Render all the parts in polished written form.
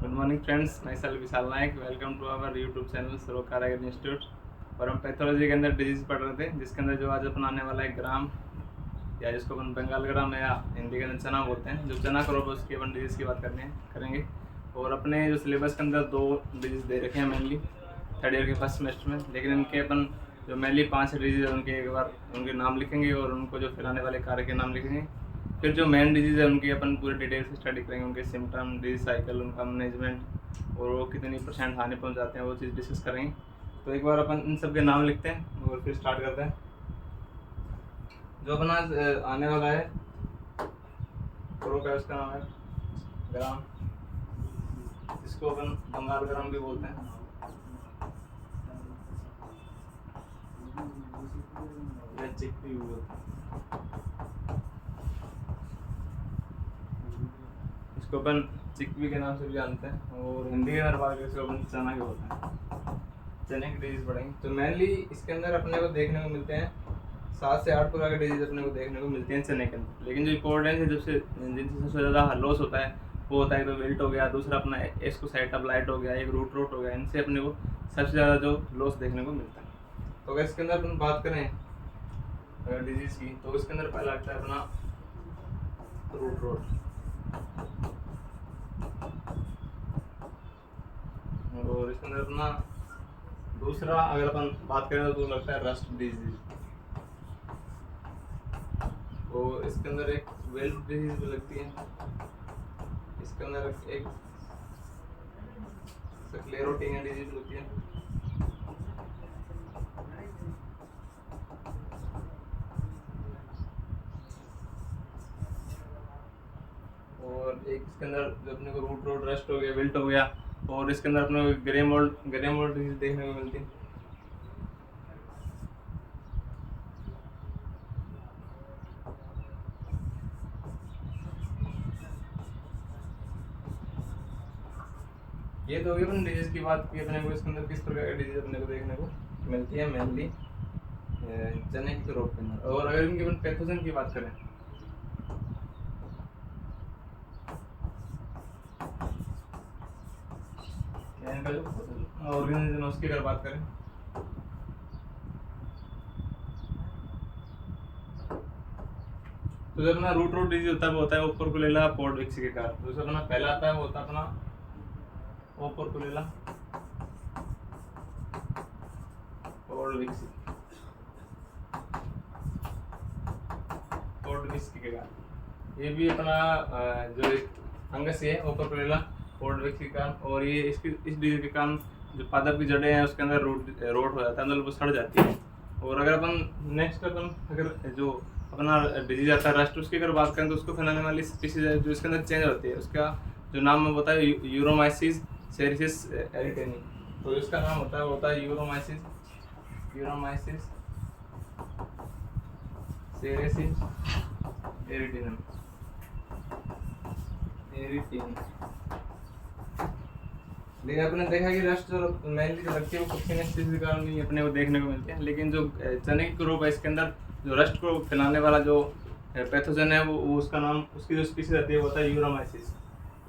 Good morning friends, myself Vishal Nayak. Welcome to our YouTube channel सरोग कारागर institute. और हम पैथोलॉजी के अंदर डिजीज पढ़ रहे थे, जिसके अंदर जो आज अपन आने वाला है ग्राम, या जिसको अपन बंगाल ग्राम या हिंदी के अंदर चना बोलते हैं, जो चना क्रॉप है उसकी अपन डिजीज़ की बात करेंगे। और अपने जो सिलेबस के अंदर 2 डिजीज़ दे रखे हैं मेनली थर्ड ईयर के फर्स्ट सेमेस्टर में, लेकिन इनके अपन जो मेनली 5 डिजीज़ है उनके एक बार उनके नाम लिखेंगे और उनको जो फैलाने वाले कार्य के नाम लिखेंगे। फिर जो मेन डिजीज़ है उनकी अपन पूरे डिटेल से स्टडी करेंगे, उनके सिम्टम, डिजीज साइकिल, उनका मैनेजमेंट और वो कितनी % हानि पहुंचाते हैं, वो चीज़ डिस्कस करेंगे। तो एक बार अपन इन सब के नाम लिखते हैं और फिर स्टार्ट करते हैं। जो अपना आने वाला है उसका नाम है ग्राम, जिसको अपन बंगाल ग्राम भी बोलते हैं। या चिकपी भी बोलते हैं। इसको अपन चिकपी के नाम से भी जानते हैं, और हिंदी के अंदर बात करें इसको अपन चना के बोलते हैं। चने की डिजीज पढ़ेंगे। तो मेनली इसके अंदर अपने को देखने को मिलते हैं 7 से 8 प्रकार के डिजीज अपने को देखने को मिलते हैं चने के अंदर। लेकिन जो इंपॉर्टेंट है, जिनसे सबसे ज़्यादा लॉस होता है वो होता है तो विल्ट हो गया, दूसरा अपना एस्कोसाइटोब्लाइट हो गया, एक रूट रोट हो गया। इनसे अपने को सबसे ज़्यादा जो लॉस देखने को मिलता है। तो अगर इसके अंदर अपन बात करें अगर डिजीज़ की, तो इसके अंदर पहला आता है अपना रूट रोट, और इसके अंदर अपना दूसरा अगर अपन बात करें तो लगता है रस्ट डिजीज। तो इसके अंदर एक वेल्ट डिजीज भी लगती है। इसके अंदर एक स्क्लेरोटिनिया डिजीज होती है। और एक इसके अंदर जो अपने को रूट रोड, रस्ट हो गया, विल्ट हो गया, और इसके अंदर अपने को ग्रे मोल्ड डिजीज देखने को मिलती है। ये तो होगी अपन डिजीज की बात की अपने को। इसके अंदर किस प्रकार की डिजीज अपने को देखने को मिलती है मेनली चने के रोग के अंदर। और अगर इनकी अपन पैथोजन की बात करें, इनका जो ऑर्गेनिज्म उसकी अगर बात करें, तो जो अपना रूट रोड डिजीज होता है वो होता है ओपर्कुलेला पॉडविक्सी के कारण। तो जो अपना पहला आता है वो होता है अपना ओपर्कुलेला पॉडविक्सी के कारण। ये भी अपना जो एक फंगस है ओपर्कुलेला पॉडविक्सी के कारण, और ये इस डिजीज के कारण जो पादप की जड़ें हैं उसके अंदर रोट हो जाता है, अंदर वो सड़ जाती है। और अगर अपन नेक्स्ट अपन अगर जो अपना डिजीज आता है रस्ट, उसकी अगर बात करें तो उसको फैलाने वाली स्पीशीज है जो इसके अंदर चेंज होती है, उसका जो नाम होता है यूरोमाइसिस सेरिसिस एरिटेनी। तो इसका नाम होता है यूरोमाइसिस सेरिसिस एरिटेनी। लेकिन अपने देखा कि रस्ट जो मेनली जो लगती है वो कॉक्सिनियस डिजीज के कारण नहीं अपने को देखने को मिलती है। लेकिन जो चने की क्रॉप है इसके अंदर जो रस्ट को फैलाने वाला जो पैथोजन है वो उसका नाम, उसकी जो स्पीशीज आती है वो होता है यूरोमाइसिस।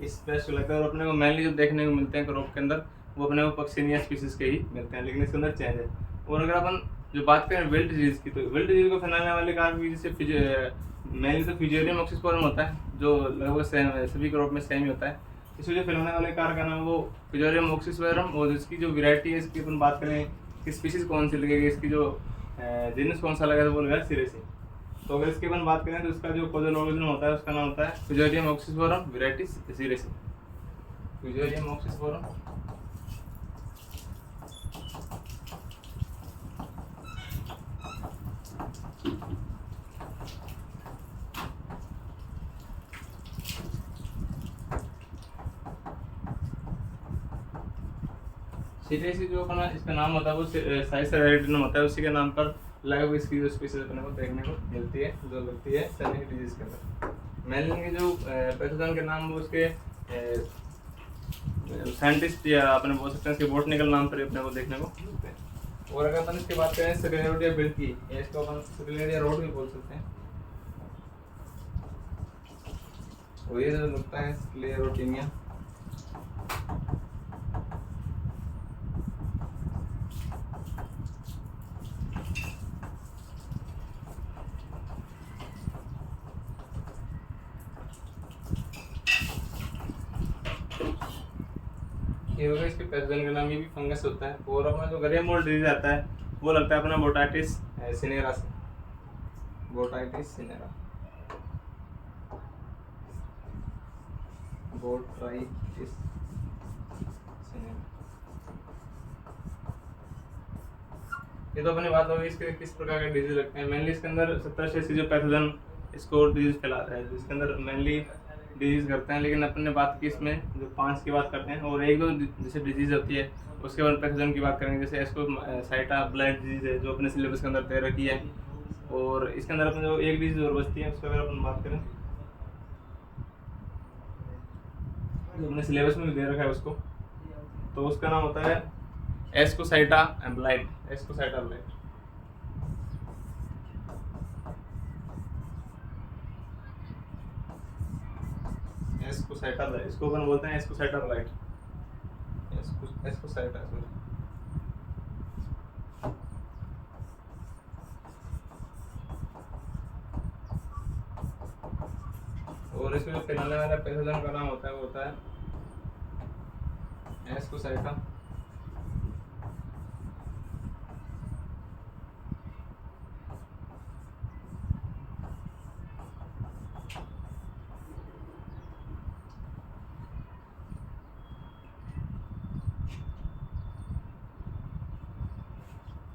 इस पेस्ट लगता है। और अपने को मेनली जो देखने को मिलते हैं क्रॉप के अंदर वो अपने को कॉक्सिनियस स्पीशीज के ही मिलते हैं, लेकिन इसके अंदर चेंज है। और अगर अपन जो बात करें विल्ट डिजीज की, तो विल्ट डिजीज को फैलाने वाले कारण भी जैसे मेनली तो फ्यूजेरियम ऑक्सीस्पोरम होता है, जो लगभग सभी क्रॉप में सेम ही होता है। इसमें जो फैलाने वाले कार का नाम वो फ्यूजेरियम ऑक्सीस्पोरम, और इसकी जो वैरायटी है इसकी अपन बात करें कि स्पीशीज कौन सी लगेगी, इसकी जो जीनस कौन सा लगेगा तो वो लगेगा सिरेसी। तो अगर इसकी अपन बात करें तो इसका जो कोजल ऑर्गेनिज्म होता है उसका नाम होता है Fusarium oxysporum variety ciceri. Fusarium oxysporum ciceri जो अपना इसका नाम होता है वो साइसेरेटिनम होता है, उसी के नाम पर लगभग इसकी जो स्पीशीज अपने को देखने को मिलती है, जो लगती है चने की डिजीज के अंदर। मेनली जो पैथोजन के नाम वो उसके साइंटिस्ट या अपने बोल सकते हैं इसके बॉटनिकल नाम पर अपने को देखने को मिलते हैं। और अगर अपन इसकी बात करें स्क्लेरोटिया बिल्ट की, या इसको अपन स्क्लेरोटिया रोड भी बोल सकते हैं, और ये जो लगता है स्क्लेरोटिनिया ये होगा इसके पैथोजन का नाम, ये भी फंगस होता है। और अपना जो ग्रे मोल्ड डिजीज आता है वो लगता है अपना बोटाइटिस सिनेरा से, बोटाइटिस सिनेरा, बोटाइटिस सिनेरा। ये तो अपनी बात होगी इसके किस प्रकार के डिजीज लगते हैं। मेनली इसके अंदर 70 से 80 जो पैथोजन इसको डिजीज फैलाता है, जिसके अंदर मेनली डिजीज करते हैं। लेकिन अपन ने बात की इसमें जो 5 की बात करते हैं, और एक दो जैसे डिजीज होती है उसके बाद पैथोजन की बात करेंगे। जैसे इसको साइटा ब्लाइट डिजीज है जो अपने सिलेबस के अंदर दे रखी है। और इसके अंदर अपन जो एक डिजीज और बचती है उसका अगर अपन बात करें, जो अपने सिलेबस में भी दे रखा है उसको, तो उसका नाम होता है एस्कोसाइटा ब्लाइट, एस्कोसाइटा ब्लाइट। एस्कोसाइटा ब्लाइट, इसको अपन बोलते हैं एस्कोसाइटा ब्लाइट, एस्कोसाइटा सॉरी। और इसको जो फैलाने वाला पैथोजन का नाम होता है वो होता है एस्कोसाइटा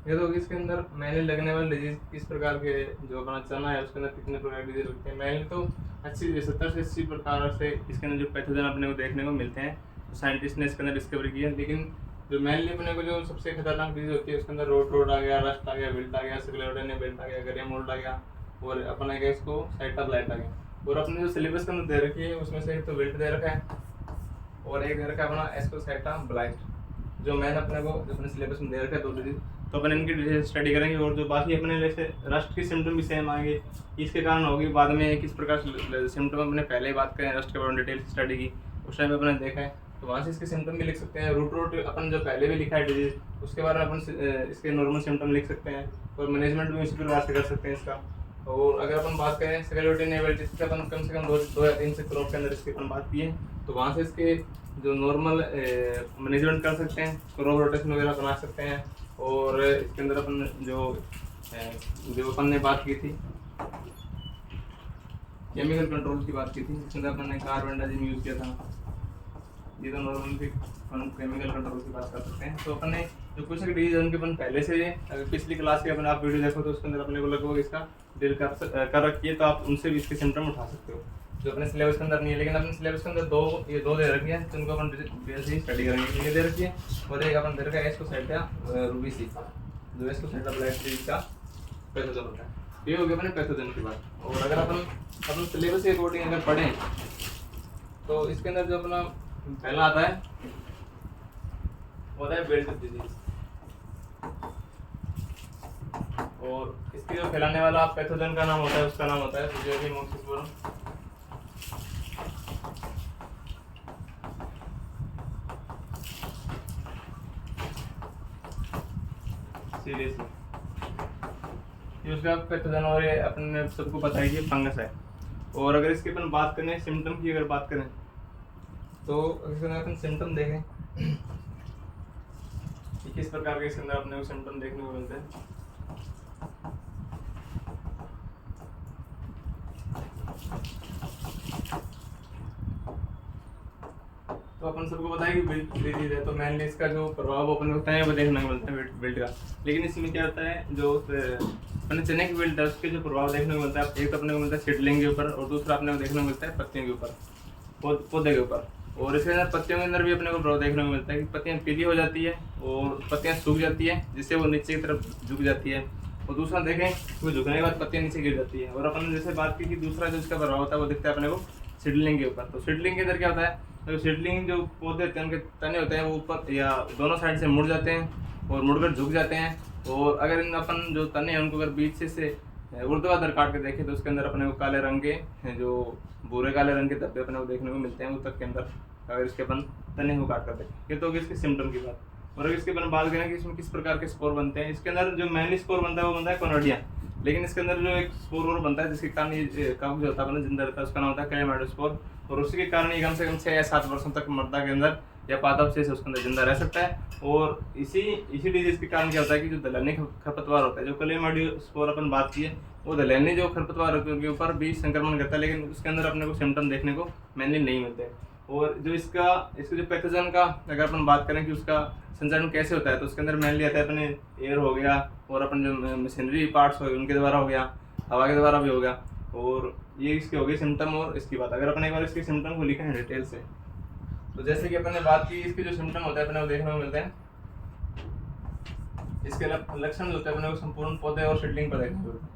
ये तो इसके अंदर मैंने लगने वाले डिजीज किस प्रकार के, जो अपना चना है उसके अंदर कितने प्रकार के डिजीज लगते हैं। मैंने तो 70 से 80 प्रकार से इसके अंदर जो पैथोजन अपने को देखने को मिलते हैं, तो साइंटिस्ट ने इसके अंदर डिस्कवरी की है। लेकिन जो मेनली अपने को जो सबसे खतरनाक डिजीज होती है उसके अंदर रोट आ गया, रस्ट आ गया, विल्ट आ गया, सिक्लोडेनिया बेल्ट आ गया, ग्रे मोल्ड आ गया, और अपने का इसको साइटा ब्लाइट आ गया। और अपने जो सिलेबस के अंदर दे रखी है उसमें से एक तो विल्ट दे रखा है और एक दे रखा है अपना एस्कोसाइटा ब्लाइट, जो मैंने अपने को अपने सिलेबस में दे रखा है 2 डिजीज। तो अपन इनकी डिटेल स्टडी करेंगे। और जो बाकी अपने जैसे रस्ट की सिम्टम भी सेम आएंगे, इसके कारण होगी बाद में किस प्रकार से सिम्टम अपने पहले ही बात करें रस्ट के बारे में डिटेल स्टडी की, उस टाइम अपने देखा है, तो वहाँ से इसके सिम्टम भी लिख सकते हैं। रूट अपन जो पहले भी लिखा है डिजीज उसके बारे में अपन इसके नॉर्मल सिम्टम लिख सकते हैं, और मैनेजमेंट भी इसी प्रकार से कर सकते हैं इसका। और अगर अपन बात करें सिक्लोडेनिया बेल्ट, इसके अपन कम से कम 2 या 3 से क्रॉप के अंदर इसकी अपन बात की है, तो वहाँ से इसके जो नॉर्मल मैनेजमेंट कर सकते हैं, क्रॉप रोटेशन वगैरह बना सकते हैं। और इसके अंदर अपन जो अपन ने बात की थी केमिकल कंट्रोल की बात की थी, इसके अंदर अपन ने कार्बेंडाजिम यूज़ किया था। ये तो नॉर्मली अपन केमिकल कंट्रोल की बात कर सकते हैं। तो अपन ने जो कुछ डिजीज उनके अपन पहले से अगर पिछली क्लास के अपन आप वीडियो देखो तो उसके अंदर अपने को लगभग इसका डील कर रखी है, तो आप उनसे भी इसके सिम्टम उठा सकते हो जो अपने सिलेबस के अंदर नहीं है। लेकिन अपने सिलेबस के अंदर दो दे रखी है, जिनको अपन बेसिकली स्टडी करेंगे। ये दे रखी है और एक अपन दे रखा है एस्कोसाइटा रूबिसी, जो एस्कोसाइटा ब्लाइट डिजीज का पैथोजन होता है। ये हो गया अपने पैथोजन की बात। और अगर अपन सिलेबस के अकॉर्डिंग अगर पढ़ें तो इसके अंदर जो अपना पहला आता है वो होता है बेल्ट डिजीज, और इसके जो फैलाने वाला पैथोजन का नाम होता है उसका नाम होता है फ्यूजोरियम ऑक्सीफोरम। सीरियसली ये उसका पैथोजन, और ये अपने सबको पता है कि फंगस है। और अगर इसकी अपन बात करें सिम्टम की अगर बात करें तो अगर अपन सिम्टम देखें कि किस प्रकार के इसके अंदर अपने को सिम्टम देखने को मिलते हैं, तो अपन सबको पता है कि बिल्ट डिजीज है, तो मेनली इसका जो प्रभाव अपन होता है वो देखने को मिलता है बिल्ट का। लेकिन इसमें क्या होता है, जो अपने चने की बिल्ट है उसके जो प्रभाव देखने को मिलता है, एक तो अपने को मिलता है सीडलिंग के ऊपर, और दूसरा अपने को देखने को मिलता है पत्तियों के ऊपर, पौधे के ऊपर। और इसके अंदर पत्तियों के अंदर भी अपने को प्रभाव देखने को मिलता है कि पत्तियां पीली हो जाती है और पत्तियां सूख जाती है, जिससे वो नीचे की तरफ झुक जाती है। और दूसरा देखें वो झुकने के बाद पत्तियां नीचे गिर जाती है। और अपन ने जैसे बात की कि दूसरा जो इसका प्रभाव होता है वो दिखता है अपने को सीडलिंग के ऊपर। तो सीडलिंग के अंदर क्या होता है, तो सीडलिंग जो पौधे होते हैं उनके तने होते हैं वो ऊपर या दोनों साइड से मुड़ जाते हैं और मुड़कर झुक जाते हैं। और अगर इन अपन जो तने हैं उनको अगर बीच से ऊर्ध्वाधर काट के देखें तो उसके अंदर अपने को काले रंग के जो भूरे काले रंग के धब्बे अपने को देखने को मिलते हैं ऊतक के अंदर, अगर इसके अपन तने को काट कर देखें। ये तो होगी इसके सिम्टम की बात। और अगर इसके अपन बात करें कि इसमें किस प्रकार के स्पोर बनते हैं, इसके अंदर जो मेनली स्पोर बनता है वो बनता है कोनोडिया। लेकिन इसके अंदर जो एक स्पोर और बनता है जिसके कारण ये काबू जो होता है जिंदा रहता है, उसका नाम होता है क्लेमाइडोस्पोर। और उसी के कारण ये कम से कम 6 या 7 वर्षों तक मृदा के अंदर या पादपावशेष उसके अंदर जिंदा रह सकता है। और इसी डिजीज के कारण क्या होता है कि जो दलहनी खरपतवार होता है, जो क्लेमाइडोस्पोर अपन बात की है, वो दलहनी जो खरपतवार होते हैं उनके ऊपर भी संक्रमण करता है, लेकिन उसके अंदर अपने को सिम्टम देखने को मेनली नहीं मिलते। और जो इसका जो पैथोजन का अगर अपन बात करें कि उसका संचालन कैसे होता है, तो उसके अंदर मेनली आता है अपने एयर हो गया, और अपन जो मशीनरी पार्ट्स हो गए उनके द्वारा हो गया, हवा के द्वारा भी हो गया। और ये इसके हो गई सिम्टम। और इसकी बात अगर अपन एक बार इसके सिम्टम को लिखें डिटेल से, तो जैसे कि अपन ने बात की इसके जो सिम्टम होते हैं अपने को देखने को मिलते हैं, इसके लक्षण जो होते हैं अपने को संपूर्ण पौधे और सीडलिंग पर देखने को मिलते हैं।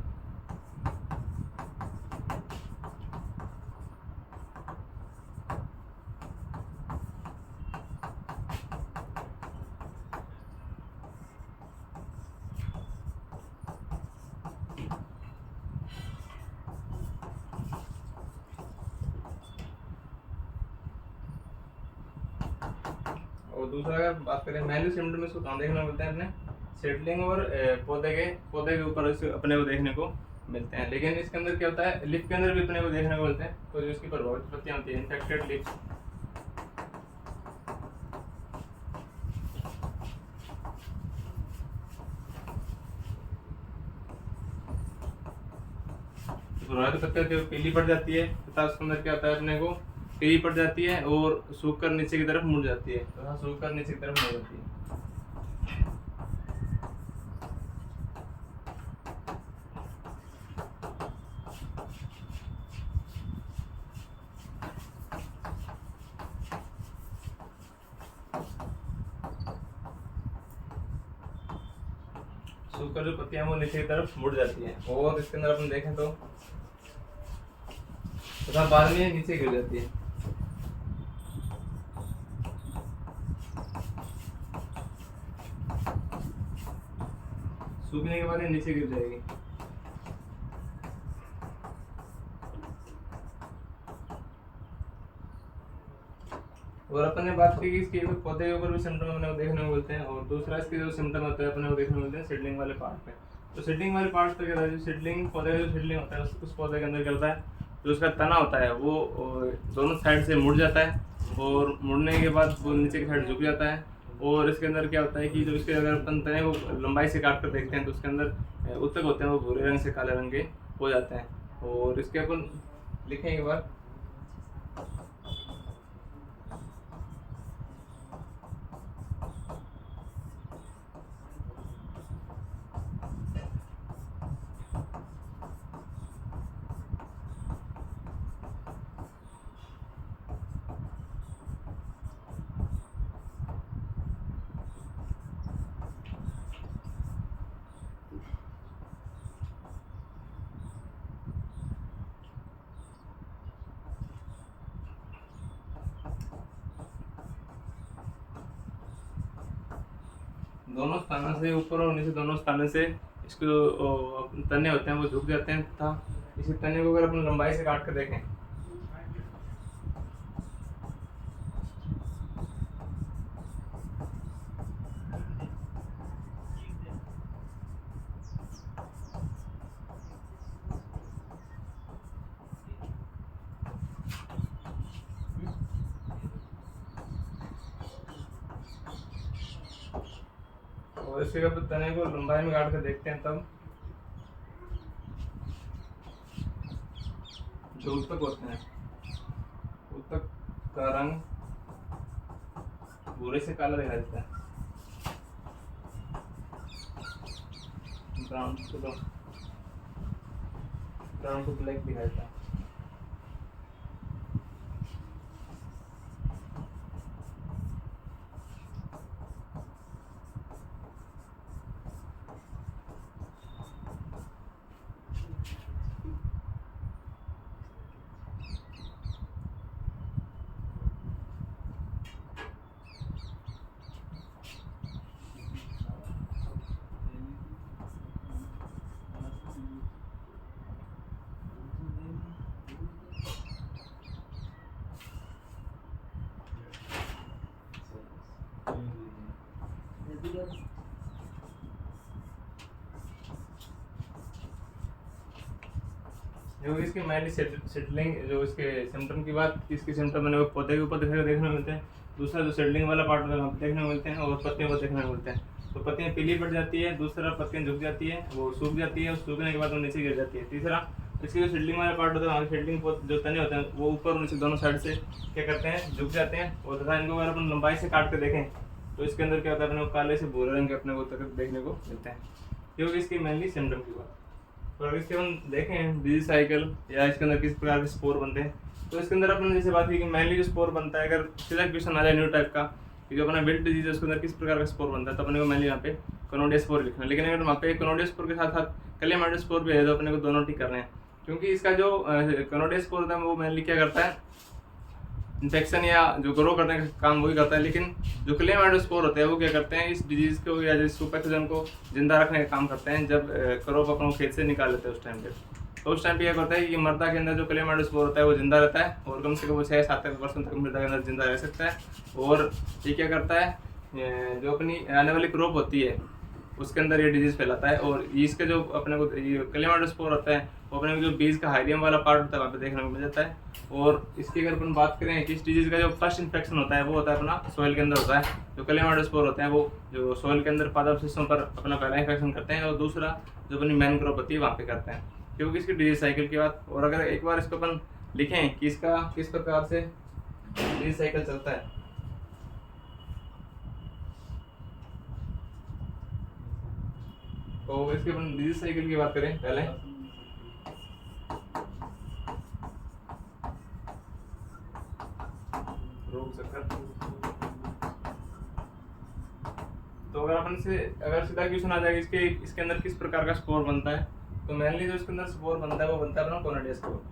और दूसरा अगर बात करें मेनली सिम्टम इसको कहाँ देखने को मिलते हैं, अपने सीडलिंग और पौधे के ऊपर अपने को देखने को मिलते हैं। लेकिन इसके अंदर क्या होता है, लिप के अंदर भी अपने को देखने को मिलते हैं। तो जो इसकी प्रभावित पत्तियां होती है, इन्फेक्टेड लिप्स, प्रभावित पत्तियां पीली पड़ जाती है, तथा उसके अंदर क्या होता है अपने को पीली पड़ जाती है और सूखकर नीचे की तरफ मुड़ जाती है, तथा सूखकर नीचे की तरफ मुड़ जाती है। सूखकर जो पत्तियां वो नीचे की तरफ मुड़ जाती है, और इसके अंदर अपन देखें तो तथा बाद में नीचे गिर जाती है। सूखने के बाद ये नीचे गिर जाएगी। और अपन ने बात की कि इसके पौधे के ऊपर भी सिम्टम अपने को देखने को मिलते हैं। और दूसरा इसके जो सिम्टम होते हैं अपने को देखने को मिलते हैं सीडलिंग वाले पार्ट पे। तो सीडलिंग वाले पार्ट पे क्या होता है, जो सीडलिंग पौधे का जो सीडलिंग होता है उस पौधे के अंदर क्या होता है, जो उसका तना होता है वो दोनों साइड से मुड़ जाता है, और मुड़ने के बाद वो नीचे की साइड झुक जाता है। और इसके अंदर क्या होता है कि जो इसके अगर अपन तने को लंबाई से काट कर देखते हैं तो उसके अंदर उत्तक होते हैं, वो भूरे रंग से काले रंग के हो जाते हैं। और इसके अपन लिखें एक बार, दोनों स्थानों से ऊपर और नीचे दोनों स्थानों से इसके जो तने होते हैं वो झुक जाते हैं, तथा इसी तने को अगर अपन लंबाई से काट कर देखें और इसके अगर तने को लंबाई में काट कर देखते हैं, तब जो उत्तक होते हैं, उत्तक का रंग भूरे से काला दिखाई देता है, ब्राउन टू ब्लैक दिखाई देता है। जो इसके मेनली सेटलिंग, जो इसके सिम्टम की बात, इसके सिम्टम मैंने वो पौधे के ऊपर देखने को मिलते हैं। दूसरा जो सेडलिंग वाला पार्ट होता है वहाँ पे देखने को मिलते हैं, और पत्तियों को देखने को मिलते हैं। तो पत्तियाँ पीली पड़ जाती है, दूसरा पत्तियाँ झुक जाती है, वो सूख जाती है, और सूखने के बाद वो नीचे गिर जाती है। तीसरा इसकी जो सीडलिंग वाला पार्ट होता है, वहाँ सीडलिंग जो तने होते हैं वो ऊपर और नीचे दोनों साइड से क्या करते हैं, झुक जाते हैं। और तथा इनको अगर अपन लंबाई से काट के देखें तो इसके अंदर क्या होता है, अपने को काले से भूरे रंग के अपने को तक देखने को मिलते हैं। क्योंकि इसकी मेनली सिम्टम की बात। तो अगर इसके हम देखें डिजीज साइकिल या इसके अंदर किस प्रकार के स्पोर बनते हैं, तो इसके अंदर अपन जैसे बात की कि मेनली जो स्पोर बनता है, अगर सीधा क्वेश्चन आ जाए न्यू टाइप का कि जो अपना विल्ट डिजीज है उसके अंदर किस प्रकार का स्पोर बनता है, तो अपने को मेनली यहाँ पे कनोडियोस्पोर लिखना है। लेकिन अगर वहाँ पे कनोडियोस्पोर के साथ साथ कलेमाइडोस्पोर भी है तो अपने को दोनों टिक करने हैं। क्योंकि इसका जो कनोडियोस्पोर होता है वो मेनली क्या करता है, इन्फेक्शन या जो ग्रो करने का काम वही करता है। लेकिन जो क्लेमाइडोस्पोर होते हैं वो क्या करते हैं, इस डिजीज को या जिस पैथोजन को जिंदा रखने का काम करते हैं। जब क्रॉप अपना खेत से निकाल लेते हैं उस टाइम पे, तो उस टाइम पे क्या करता है कि मृदा के अंदर जो क्लेमाइडोस्पोर होता है वो जिंदा रहता है, और कम से कम 6-7% तक मृदा के अंदर जिंदा रह सकता है। और ये क्या करता है, जो अपनी आने वाली क्रॉप होती है उसके अंदर ये डिजीज फैलाता है। और इसके जो अपने को ये क्लेमाइडोस्पोर होता है वो अपने को जो बीज का हाइलियम वाला पार्ट होता है वहाँ पे देखने को मिल जाता है। और इसकी अगर अपन बात करें कि इस डिजीज का जो फर्स्ट इन्फेक्शन होता है वो होता है अपना सॉइल के अंदर होता है। जो क्लेमाइडोस्पोर होते हैं वो जो सॉइल के अंदर पादप सिस्टम पर अपना पहला इन्फेक्शन करते हैं, और दूसरा जो अपनी मैन क्रॉप होती है वहाँ पे करते हैं। क्योंकि इसकी डिजीज साइकिल की बात, और अगर एक बार इसको अपन लिखें कि इसका किस प्रकार से डिजीज साइकिल चलता है, तो इसके अपन डिजीज साइकिल की बात करें पहले, रोग चक्कर। तो अगर अपन से अगर सीधा क्वेश्चन आ जाएगा इसके अंदर किस प्रकार का स्पोर बनता है, तो मेनली जो इसके अंदर स्पोर बनता है वो बनता है अपना कोनिडियोस्पोर,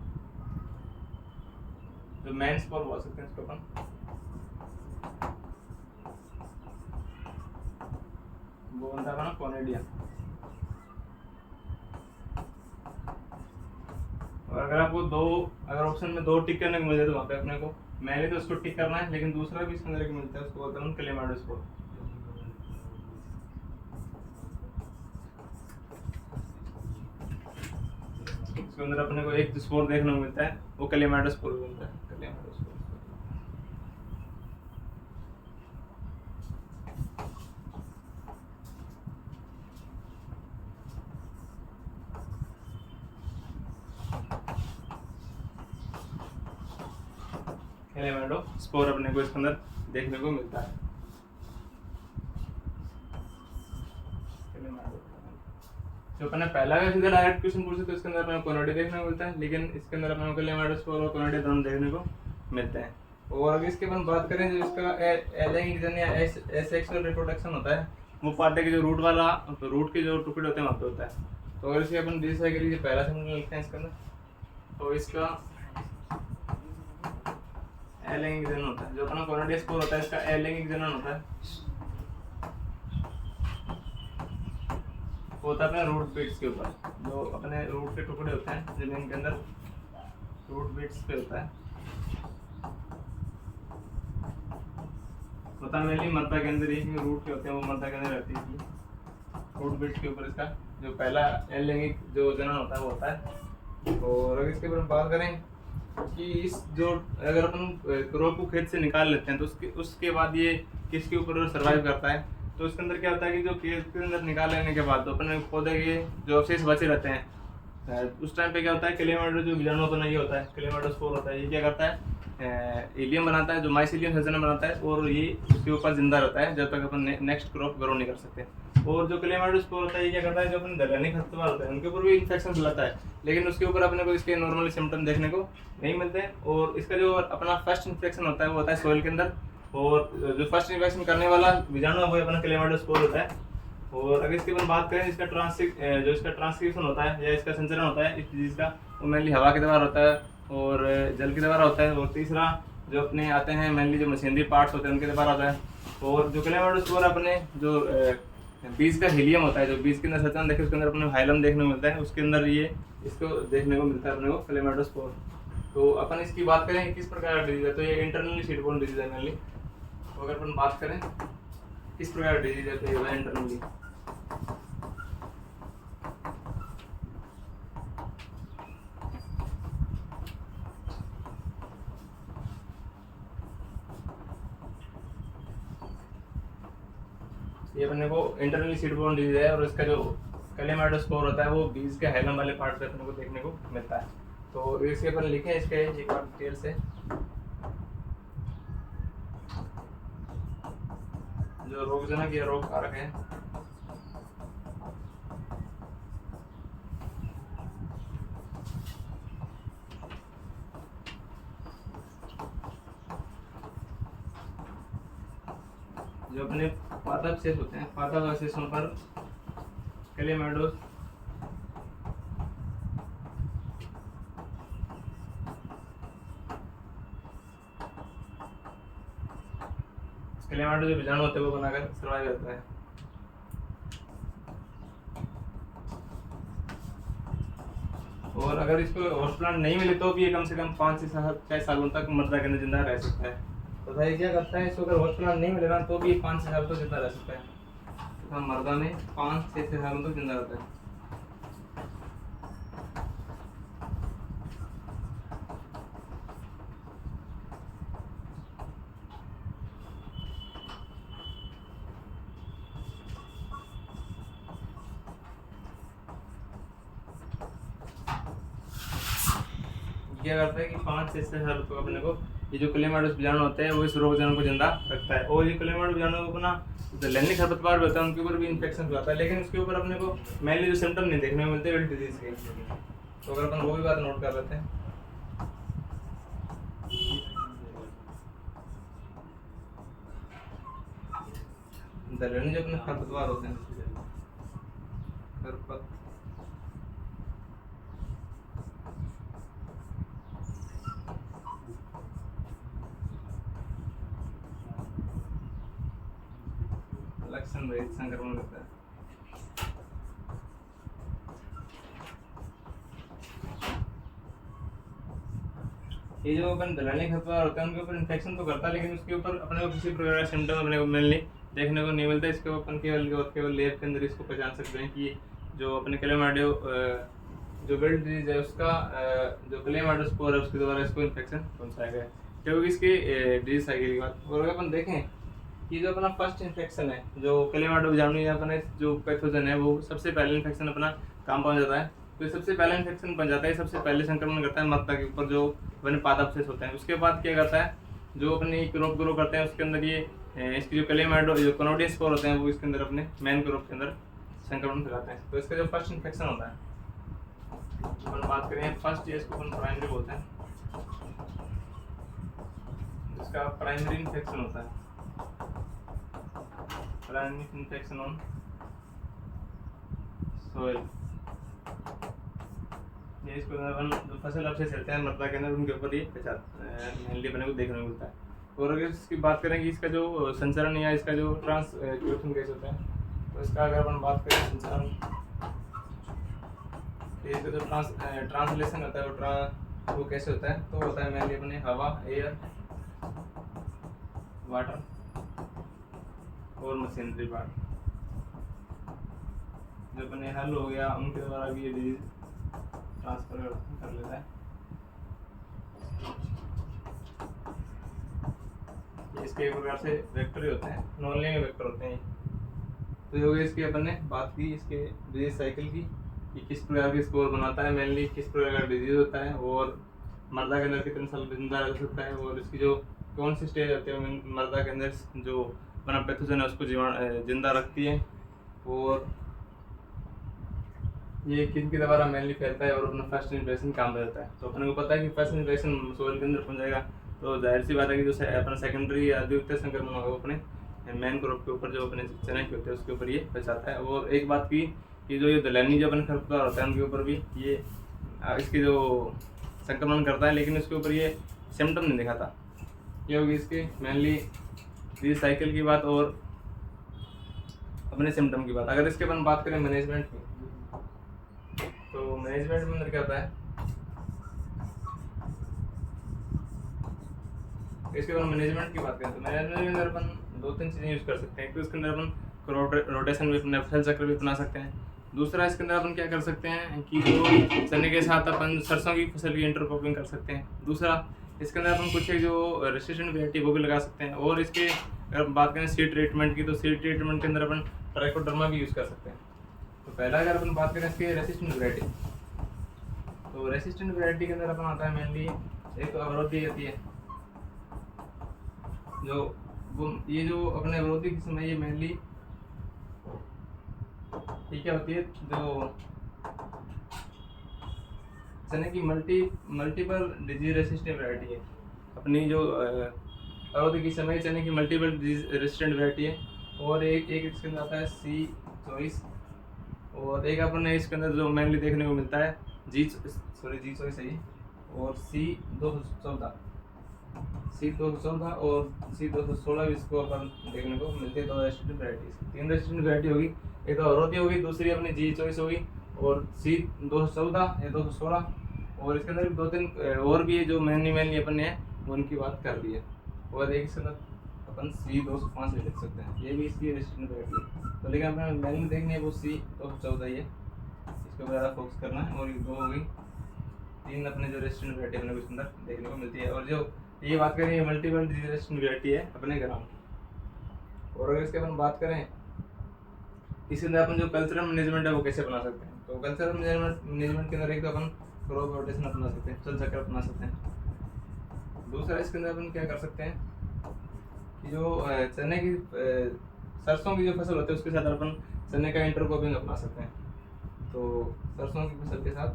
जो मेन स्पोर बोल सकते हैं इसको अपन। वो बनता है अपना कोनिडिया। और अगर आपको अगर ऑप्शन में 2 टिक करने को मिल जाए तो वहाँ पे अपने को मैंने तो उसको टिक करना है, लेकिन दूसरा भी इसके अंदर मिलता है, उसको बोलते हैं क्लेमाइडोस्पोर। इसके अंदर अपने को एक स्पोर देखने को मिलता है वो क्लेमाइडोस्पोर बनता है, क्लेमाइडोस्पोर। क्लेमाइडोस्पोर अपने को इसके अंदर देखने को मिलता है। जो अपने पहला का सीधा डायरेक्ट क्वेश्चन पूछे तो इसके अंदर अपने को कोनिडिया देखने को मिलता है, लेकिन इसके अंदर अपने को क्लेमाइडोस्पोर और कोनिडिया दोनों देखने को मिलते हैं। और अगर इसके अपन बात करें जो इसका एलेंगिजन या एसेक्सुअल रिप्रोडक्शन होता है, वो पार्ट के जो रूट के जो टुकड़े होते हैं वहाँ पे होता है। तो अगर इसके अपन डिजीज साइकिल के पहला सिम्टम लिखते हैं इसके अंदर, तो इसका एलेंगिजन होता है। जो अपना कोनिडियोस्पोर होता है इसका एलेंगिजन होता है, वो होता है अपने रूट बीट्स के ऊपर। जो अपने रूट के टुकड़े होते हैं जमीन के अंदर रूट बीट्स पे होता है, होता है मेनली मृदा के अंदर ही रूट के होते हैं, वो मृदा के अंदर रहती है। रूट बीट्स के ऊपर इसका जो पहला एलैंगिक जो जनन होता है वो होता है। और अगर इसके बारे में बात करें कि इस जो अगर अपन क्रॉप को खेत से निकाल लेते हैं तो उसके बाद ये किसके ऊपर सर्वाइव करता है, तो उसके अंदर क्या होता है कि जो खेत के अंदर निकाल लेने के बाद तो अपने पौधे के जो अवशेष बचे रहते हैं उस टाइम पे क्या होता है, क्लेमाइडो जो बीजाणु अपना ये होता है क्लेमाइडोस्पोर होता है, ये क्या करता है इलियम बनाता है, जो माइसिलियम सजन बनाता है, और ये उसके ऊपर जिंदा रहता है जब तक अपन नेक्स्ट क्रॉप ग्रो नहीं कर सकते। और जो क्लेमाइडोस्पोर होता है ये क्या करता है, जो अपन दलहनी खरपतवार होता है उनके ऊपर भी इन्फेक्शन फैलाता है, लेकिन उसके ऊपर अपने को इसके नॉर्मली सिम्टम देखने को नहीं मिलते हैं। और इसका जो अपना फर्स्ट इन्फेक्शन होता है वो होता है सॉइल के अंदर, और जो फर्स्ट इन्फेक्शन करने वाला बीजाणु है वो अपना क्लेमाइडोस्पोर होता है। और अगर इसकी अपन बात करें इसका ट्रांसक्रिप्शन होता है या इसका संचरण होता है इस डिजीज का, वो मेनली हवा के द्वारा होता है और जल के द्वारा होता है। और तीसरा जो अपने आते हैं मेनली जो मशीनरी पार्ट्स होते हैं उनके द्वारा होता है। और जो क्लेमाइडोस्पोर अपने जो बीज का हीलियम होता है, जो बीज के अंदर सचन देखे उसके अंदर अपने हाइलम देखने को मिलता है, उसके अंदर ये इसको देखने को मिलता है अपने को क्लेमाइडोस्पोर। तो अपन इसकी बात करें किस प्रकार का डिजीज है, तो ये इंटरनली सीडबोर्न डिजीज है मेनली। तो अगर अपन बात करें किस प्रकार का डिजीज है तो ये इंटरनली ये अपने को इंटरनली सीड बोर्न डिजीज है, और इसका जो क्लेमाइडोस्पोर होता है वो बीज के हाइलम वाले पार्ट पे अपने को देखने को मिलता है। तो इसके अपन लिखे हैं इसके एक बार डिटेल से, जो रोगजनक या रोग कारक है। जो अपने पादपावशेष होते हैं, पादपावशेषों पर क्लेमाइडोस जो बीजाणु होते हैं वो बनाकर सर्वाइव करता है। और अगर इसको होस्ट प्लांट नहीं मिले तो भी ये कम से कम 5 से 6 सालों तक मृदा के अंदर जिंदा रह सकता है। तो ये क्या करता है, इसको अगर होस्ट प्लांट नहीं मिलेगा तो भी 5 से 6 साल तक जिंदा रह सकता है। तो मृदा में 5 से 6 सालों तक जिंदा रहता है। क्या करता है कि 5 से 6 साल तक अपने को ये जो क्लेमाइडोस बीजाणु होते हैं वो इस रोगजनक को जिंदा रखता है। और ये क्लेमाइडोस बीजाणु अपना लैंगिक खरपतवार होता है उनके ऊपर भी इन्फेक्शन होता है, लेकिन उसके ऊपर अपने को मेनली जो सिम्टम नहीं देखने को मिलते विल्ट डिजीज के। तो अगर अपन वो भी बात नोट कर लेते हैं, जो अपने खरपतवार होते हैं, लक्षण रहित संक्रमण करता है। ये जो अपन दलहनी खरपतवार होते हैं उनके ऊपर इन्फेक्शन तो करता है, लेकिन उसके ऊपर अपने को किसी प्रकार का सिम्टम अपने को मिलने देखने को नहीं मिलता। इसके अपन केवल लैब के अंदर इसको पहचान सकते हैं कि जो अपने क्लेमाइडो जो विल्ट डिजीज है उसका जो क्लेमाइडोस्पोर है उसके द्वारा इसको इन्फेक्शन पहुंचाया गया, क्योंकि इसकी डिजीज साइकिल की बात। और अगर अपन देखें कि जो अपना फर्स्ट इन्फेक्शन है जो क्लेमाइडो बीजाणु या अपने जो पैथोजन है वो सबसे पहले इन्फेक्शन अपना काम पहुंच जाता है। तो सबसे पहले इन्फेक्शन बन जाता है, सबसे पहले संक्रमण करता है मृदा के ऊपर जो अपने पादपावशेष होते हैं। उसके बाद क्या करता है, जो अपने क्रॉप ग्रो करते हैं उसके अंदर ये इसकी जो क्लेमाइडो जो कनोडियम स्पोर होते हैं वो इसके अंदर अपने मेन क्रॉप के अंदर संक्रमण फैलाते हैं। तो इसका जो फर्स्ट इन्फेक्शन होता है, अपन बात करें फर्स्ट, इसको अपन प्राइमरी बोलते हैं। इसका प्राइमरी इन्फेक्शन होता है, प्राइमरी इन्फेक्शन ऑन सोइल। ये इसको अपन जो फसल अवशेष रहते हैं मृदा के अंदर उनके ऊपर ये मेनली अपने को देखने को मिलता है। और अगर इसकी बात करें कि इसका जो संचरण या इसका जो ट्रांसक्रिप्शन कैसे होता है, तो इसका अगर अपन बात करें संचरण, इसका जो ट्रांसलेशन होता है वो कैसे होता है, तो होता है मेनली अपने हवा, एयर, वाटर और मशीनरी पार्ट। जो अपने हल हो गया उनके द्वारा भी ये डिजीज ट्रांसफर कर लेता है। इसके एक प्रकार से वेक्टर होते हैं, नॉन लिनियर वेक्टर होते हैं। तो ये हो गई इसकी अपन ने बात की इसके डिजीज साइकिल की, कि किस प्रकार की स्कोर बनाता है, मेनली किस प्रकार का डिजीज होता है और मर्दा के अंदर कितने साल जिंदा रह सकता है, और इसकी जो कौन सी स्टेज आती है मर्दा के अंदर जो अपना पैथोजन है उसको जिंदा रखती है, और ये किनके द्वारा मेनली फैलता है और अपना फर्स्ट इन्फेक्शन काम रहता है। तो अपने को पता है कि फर्स्ट इन्फेक्शन सोइल के अंदर पहुंच जाएगा, तो जाहिर सी बात है कि जो अपना सेकेंडरी या द्वितीय संक्रमण होगा वो अपने मेन क्रॉप के ऊपर जो अपने चने के होते हैं उसके ऊपर ये फैलता है। और एक बात की कि जो ये दलहनी जो अपने खरपतवार होता है उनके ऊपर भी ये इसकी जो संक्रमण करता है, लेकिन उसके ऊपर ये सिम्टम नहीं दिखाता। ये होगी इसकी मेनली डिजीज साइकिल की बात और अपने सिम्टम की बात। अगर इसके अपन बात करें मैनेजमेंट की, तो मैनेजमेंट में अंदर क्या होता है, इसके बाद मैनेजमेंट की बात करें तो मैनेजमेंट के अंदर अपन 2-3 चीज़ें यूज़ कर सकते हैं। एक तो इसके अंदर अपन रोटेशन भी अपने फसल चक्र भी अपना सकते हैं। दूसरा इसके अंदर अपन क्या कर सकते हैं कि जो चने के साथ अपन सरसों की फसल की इंटरक्रॉपिंग कर सकते हैं। दूसरा इसके अंदर अपन कुछ एक जो रेसिस्टेंट वैरायटी वो भी लगा सकते हैं। और इसके अगर बात करें सीड ट्रीटमेंट की, तो सीड ट्रीटमेंट के अंदर अपन ट्राइकोडर्मा भी यूज़ कर सकते हैं। तो पहला अगर अपन बात करें इसके रेसिस्टेंट वैरायटी, तो रेसिस्टेंट वैरायटी के अंदर अपन आता है मेनली एक तो अवरोधी होती है, जो वो ये जो अपने अवरोधी किस्म है ये मेनली ये क्या होती है, जो चने की मल्टीपल डिजीज रेसिस्टेंट वैरायटी है। अपनी जो अवरोधी किस्म है चने की मल्टीपल डिजीज रेसिस्टेंट वैरायटी है। और एक इसके अंदर आता है C24, और एक अपन ने इसके अंदर जो मेनली देखने को मिलता है G24 है, और C214 और C216 भी इसको अपन देखने को मिलती है। दो रेसिस्टेंट वैरायटी, 3 रेसिस्टेंट वैरायटी होगी, एक तो अवरोधी होगी, दूसरी अपनी G24 होगी, और C214 या 216, और इसके अंदर 2-3 और भी है जो मेनली अपन ने उनकी बात कर दी है। और एक इसके अंदर अपन C205 भी लिख सकते हैं, ये भी इसकी रेसिस्टेंट वैरायटी है। तो लेकिन अपने मेनली देखनी है वो C214 ही है, इसके ऊपर ज़्यादा फोकस करना है। और ये 2 हो गई, 3 अपने जो रेसिस्टेंट वैरायटी अपने को इसके अंदर देखने को मिलती है। और जो ये बात करें ये मल्टीपल डिजीज रेसिस्टेंट वैरायटी है अपने ग्राम। और अगर इसके अपन बात करें इसके अंदर अपन जो कल्चरल मैनेजमेंट है वो कैसे बना सकते हैं, तो कल्चरल मैनेजमेंट के अंदर एक तो अपन क्रॉप रोटेशन अपना सकते हैं, चल चक्र अपना सकते हैं। दूसरा इसके अंदर अपन क्या कर सकते हैं कि जो चने की सरसों की जो फसल होती है उसके साथ अपन चने का इंटरक्रॉपिंग अपना सकते हैं। तो सरसों की फसल के साथ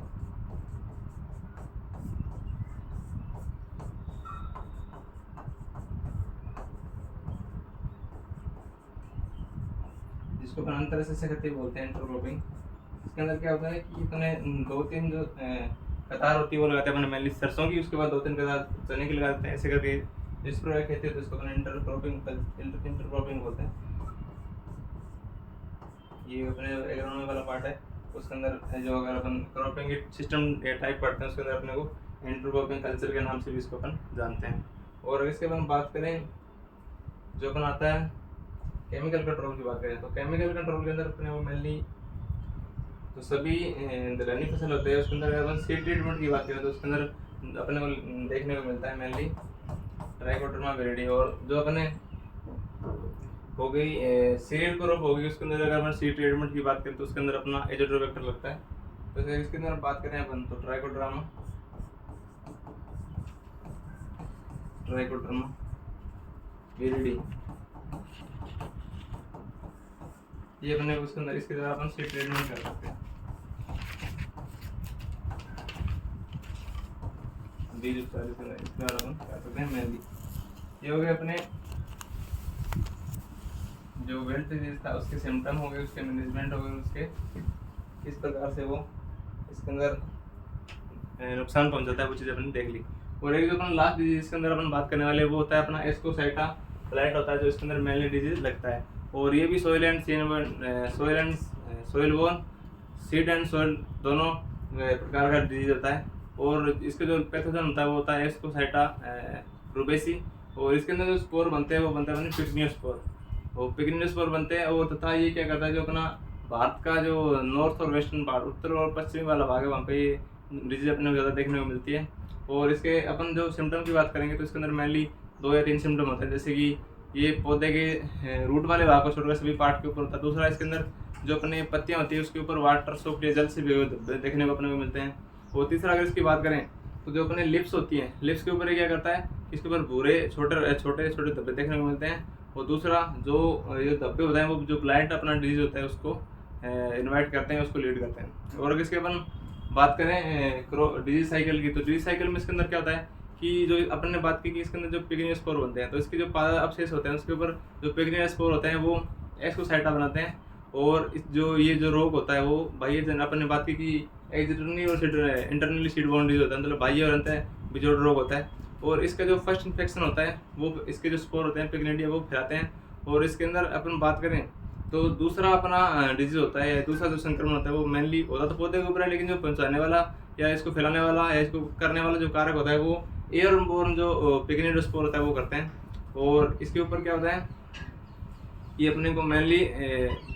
जिसको अपन अंतर से कहते बोलते हैं इंटरक्रॉपिंग। इसके अंदर क्या होता है कि अपने 2-3 जो कतार होती है वो लगाते हैं अपन मेनली सरसों की, उसके बाद 2-3 कतार चने की लगा देते हैं। ऐसे करके जिस प्रकार कहते हैं तो इसको अपन इंटरक्रॉपिंग बोलते हैं। ये अपने एग्रोनॉमी वाला पार्ट है, उसके अंदर जो अगर अपन क्रॉपिंग सिस्टम टाइप पढ़ते हैं उसके अंदर अपने को इंटरक्रॉपिंग कल्चर के नाम से भी इसको अपन जानते हैं। और इसके बाद हम बात करें जो अपन आता है केमिकल कंट्रोल की बात करें, तो केमिकल कंट्रोल के अंदर अपने वो मेनली तो सभी दलहनी फसल होते हैं उसके अंदर अगर अपन सीड ट्रीटमेंट की बात करें तो उसके अंदर अपने को देखने को मिलता है मेनली ट्राइकोडर्मा विरिडी। और जो अपने हो गई सीरियल क्रॉप होगी उसके अंदर अगर अपन सीड ट्रीटमेंट की बात करें तो उसके अंदर अपना एजोट्रोबैक्टर लगता है। तो इसके अंदर बात करें अपन तो ट्राइकोडर्मा विरिडी ये अपने उसके अंदर इसके द्वारा अपन सीड ट्रीटमेंट कर सकते हैं। बीज उपचार इसके द्वारा अपन कर सकते हैं मेनली। ये हो गए अपने जो वेल्ट डिजीज था उसके सिम्टम हो गए, उसके मैनेजमेंट हो गए, उसके किस प्रकार से वो इसके अंदर नुकसान पहुंचाता है वो चीज़ अपन देख ली। और एक जो अपन लास्ट डिजीज इसके अंदर अपन बात करने वाले वो होता है अपना एस्कोसाइटा फ्लाइट होता है जो इसके अंदर मेनली डिजीज लगता है। और ये भी soil and borne seed and soil दोनों प्रकार का डिजीज होता है। और इसका जो पैथोजन होता है वो होता है एस्कोसाइटा रूबेसी। और इसके अंदर जो स्पोर बनते हैं वो बनता है पिग्नियोस्पोर, वो पिग्नियोस्पोर बनते हैं। और तथा ये क्या करता है जो अपना भारत का जो नॉर्थ और वेस्टर्न पार्ट उत्तर और पश्चिमी वाला भाग है वहाँ पे ये डिजीज अपने को ज़्यादा देखने को मिलती है। और इसके अपन जो सिम्टम की बात करेंगे तो इसके अंदर मेनली 2 या 3 सिम्टम होते हैं, जैसे कि ये पौधे के रूट वाले भाग को छोड़कर सभी पार्ट के ऊपर होता है। दूसरा इसके अंदर जो अपने पत्तियां होती है उसके ऊपर वाटर सोक्ड या जल से भिगे हुए देखने को अपने को मिलते हैं। और तीसरा अगर इसकी बात करें तो जो अपने लिप्स होती हैं, लिप्स के ऊपर ये क्या करता है इसके ऊपर भूरे छोटे छोटे छोटे धब्बे देखने को मिलते हैं। और दूसरा जो ये धब्बे होते हैं वो जो ब्लाइंड अपना डिजीज होता है उसको इन्वाइट करते हैं, उसको लीड करते हैं। और अगर इसके अपन बात करें डिजीज साइकिल की, तो डिजीज साइकिल में इसके अंदर क्या होता है कि जो अपन ने बात की कि इसके अंदर जो पिग्नियोस्पोर बनते हैं तो इसके जो पादा अवशेष होते हैं उसके ऊपर जो पिग्नियोस्पोर होते हैं वो एस्कोसाइटा बनाते हैं। और जो ये जो रोग होता है वो बाह्य अपन ने बात की कि एक्सटर्नली और इंटरनली सीड बोर्न डिजीज होता है, मतलब बाह्य और अंत बिजोड़ रोग होता है। और इसका जो फर्स्ट इन्फेक्शन होता है वो इसके जो स्पोर होते हैं पिग्निडिया वो फैलाते हैं। और इसके अंदर अपन बात करें तो दूसरा अपना डिजीज होता है, दूसरा जो संक्रमण होता है वो मेनली होता तो पौधे के ऊपर है, लेकिन जो पहुंचाने वाला या इसको फैलाने वाला या इसको करने वाला जो कारक होता है वो एयरबोर्न जो पिग्निडोस्पोर होता है वो करते हैं। और इसके ऊपर क्या होता है ये अपने को मेनली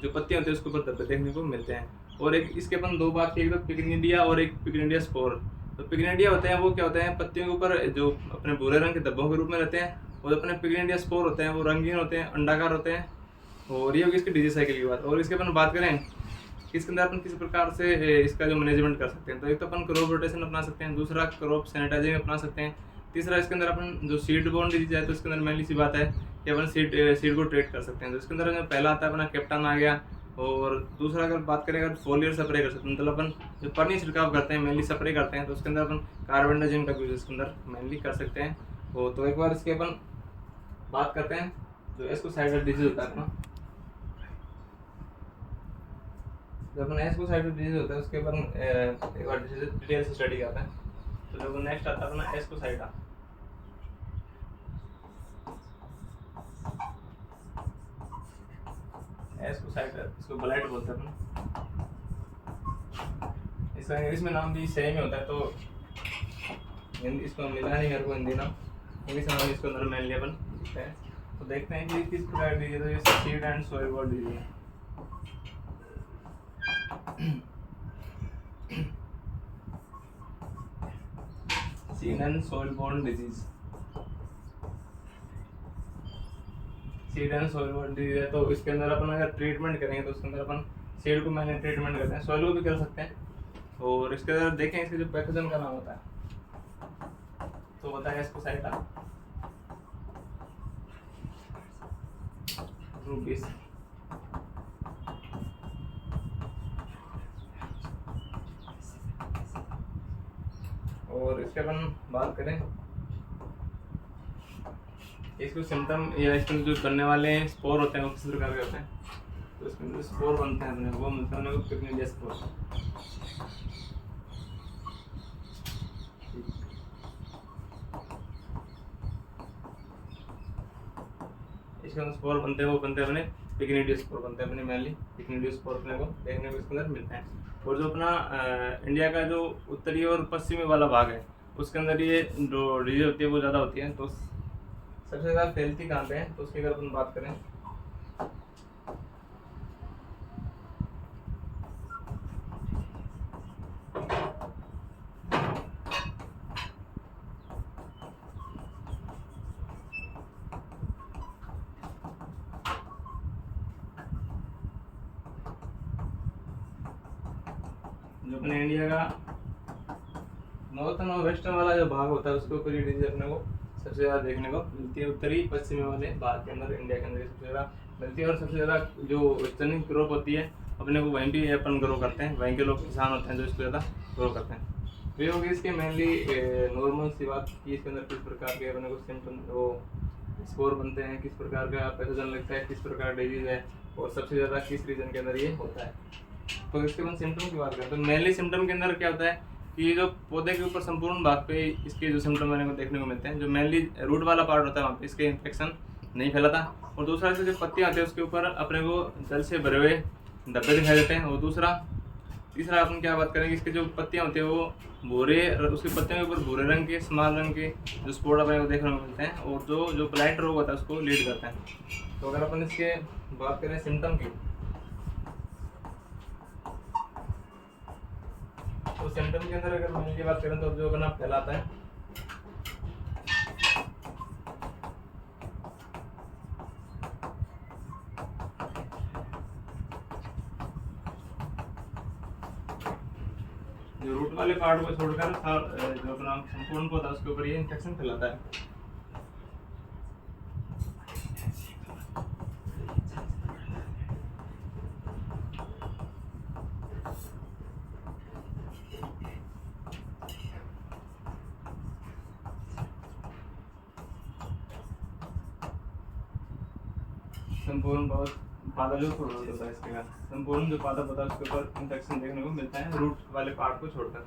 जो पत्तियां होती है उसके ऊपर धब्बे देखने को मिलते हैं। और एक इसके अपन 2 बात की, एक तो पिग्निडिया और एक पिग्निडिया स्पोर। तो पिग्नेडिया होते हैं वो क्या होते हैं, पत्तियों के ऊपर जो अपने भूरे रंग के धब्बों के रूप में रहते हैं, और अपने पिग्नेडिया स्पोर होते हैं वो रंगीन होते हैं, अंडाकार होते हैं। और ये होगी इसकी डिजीज साइकिल की बात। और इसके अपन बात करें कि इसके अंदर अपन किस प्रकार से इसका जो मैनेजमेंट कर सकते हैं, तो एक तो अपन क्रॉप रोटेशन अपना सकते हैं, दूसरा क्रॉप सैनिटाइजिंग अपना सकते हैं, तीसरा इसके अंदर अपन जो सीड बोर्न डिजीज है तो इसके अंदर मेनली सी बात है कि अपन सीड को ट्रीट कर सकते हैं। तो इसके अंदर जो पहला आता है अपना कैप्टन आ गया, और दूसरा अगर बात करें अगर फोलियर स्प्रे कर सकते हैं, मतलब अपन जो पन्नी छिड़काव करते हैं मेनली स्प्रे करते हैं, तो उसके अंदर अपन कार्बेंडाजिम का यूज इसके अंदर मेनली कर सकते हैं। तो एक बार इसके अपन बात करते हैं जो एस्कोसाइडल डिजीज होता है अपना, जब अपन एस्कोसाइडल डिजीज होता है उसके अपन एक बार डिटेल से स्टडी करते हैं। तो जब नेक्स्ट आता है अपना एस्कोसाइडा, एस्कोसाइडल इसको ब्लाइट बोलते हैं अपन, इसका इंग्लिश में नाम भी सेम ही होता है, तो इसको मिला नहीं मेरे को हिंदी नाम, इंग्लिश नाम इसको अंदर मेनली अपन लिखते हैं। तो देखते हैं कि किस प्रकार डिजीज है, तो seed and soil borne disease है। Seed and soil borne disease, seed and soil borne disease है। तो इसके अंदर अपन अगर ट्रीटमेंट करेंगे तो उसके अंदर अपन सीड को मैंने ट्रीटमेंट करते हैं, सॉइल को भी कर सकते हैं। और इसके अंदर देखें इसके जो पैथोजन का नाम होता है तो होता है एस्कोसाइडा रूबिस। और इसके अपन बात करें इसको सिम्टम या इसमें जो बनने वाले स्पोर होते हैं वो किस प्रकार के होते हैं, तो इसमें जो स्पोर बनते हैं अपने वो मिलते हैं पिग्नेडिया स्पोर। इसके अंदर स्पोर बनते हैं वो बनते हैं अपने पिग्नेडिया स्पोर बनते हैं अपने मेनली पिग्नेडिया स्पोर अपने को देखने को इसके अंदर मिलते हैं। और जो अपना इंडिया का जो उत्तरी और पश्चिमी वाला भाग है उसके अंदर ये जो डिजीज होती है वो ज़्यादा होती है। तो सबसे ज़्यादा फैलती कहाँ पे है, तो उसकी अगर अपन बात करें जो अपने इंडिया का नॉर्थन और वेस्टर्न वाला जो भाग होता है उसके ऊपर ये डिजीज अपने को सबसे ज़्यादा देखने को मिलती है। उत्तरी पश्चिमी वाले भाग के अंदर इंडिया के अंदर सबसे ज़्यादा मिलती है। और सबसे ज़्यादा जो वेस्टर्न क्रॉप होती है अपने को वहीं भी अपन ग्रो करते हैं, वहीं के लोग किसान होते हैं जो इसको ज़्यादा ग्रो करते हैं। तो ये होगी इसके मेनली नॉर्मल सी बात कि इसके अंदर किस प्रकार के अपने को सिम्टम वो स्कोर बनते हैं, किस प्रकार का पैथोजन लगता है, किस प्रकार डिजीज है, और सबसे ज़्यादा किस रीजन के अंदर ये होता है। तो इसके बाद सिम्टम की बात करें तो मेनली सिम्टम के अंदर क्या होता है कि जो पौधे के ऊपर संपूर्ण भाग पे इसके जो सिम्टम मैंने को देखने को मिलते हैं, जो मेनली रूट वाला पार्ट होता है वहाँ पे इसके इन्फेक्शन नहीं फैलाता, और दूसरा इसके जो पत्तियाँ आती है उसके ऊपर अपने को जल से भरे हुए धब्बे दिखाई देते हैं। और तीसरा अपन क्या बात करेंगे, इसके जो पत्तियाँ होती है वो भूरे, उसकी पत्तियों के ऊपर भूरे रंग के स्मॉल रंग के जो स्पॉट अपने को देखने को मिलते हैं, और जो ब्लाइट रोग होता है उसको लीड करते हैं। तो अगर अपन इसके बात करें सिम्टम की, तो सिम्टम के अंदर अगर मेनली की बात करें तो जो अपना फैलाता है जो रूट वाले पार्ट को छोड़कर जो अपना संपूर्ण पौधा उसके ऊपर ये इन्फेक्शन फैलाता है। संपूर्ण पादा जो होता है इसके बाद संपूर्ण जो पादा होता है उसके ऊपर इन्फेक्शन देखने को मिलता है रूट वाले पार्ट को छोड़कर।